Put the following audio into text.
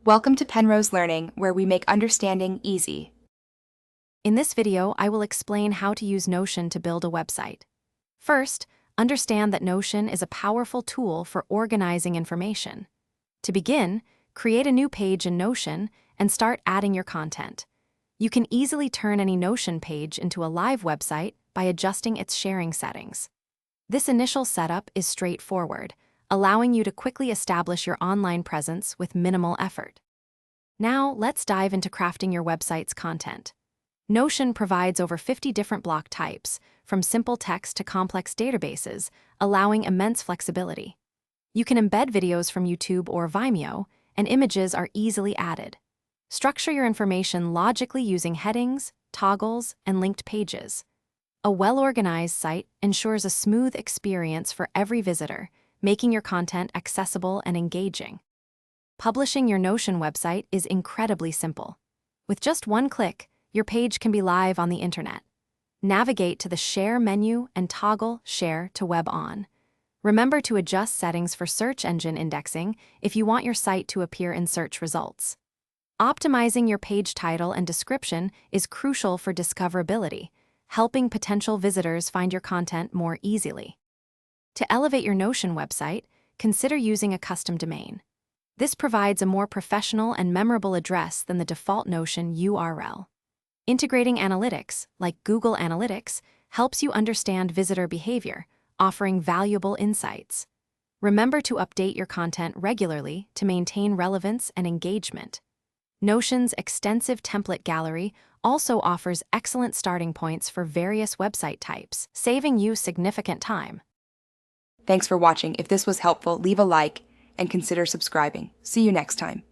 Welcome to Penrose Learning, where we make understanding easy. In this video, I will explain how to use Notion to build a website. First, understand that Notion is a powerful tool for organizing information. To begin, create a new page in Notion and start adding your content. You can easily turn any Notion page into a live website by adjusting its sharing settings. This initial setup is straightforward, allowing you to quickly establish your online presence with minimal effort. Now, let's dive into crafting your website's content. Notion provides over 50 different block types, from simple text to complex databases, allowing immense flexibility. You can embed videos from YouTube or Vimeo, and images are easily added. Structure your information logically using headings, toggles, and linked pages. A well-organized site ensures a smooth experience for every visitor, making your content accessible and engaging. Publishing your Notion website is incredibly simple. With just one click, your page can be live on the internet. Navigate to the Share menu and toggle Share to Web On. Remember to adjust settings for search engine indexing if you want your site to appear in search results. Optimizing your page title and description is crucial for discoverability, helping potential visitors find your content more easily. To elevate your Notion website, consider using a custom domain. This provides a more professional and memorable address than the default Notion URL. Integrating analytics, like Google Analytics, helps you understand visitor behavior, offering valuable insights. Remember to update your content regularly to maintain relevance and engagement. Notion's extensive template gallery also offers excellent starting points for various website types, saving you significant time. Thanks for watching. If this was helpful, leave a like and consider subscribing. See you next time.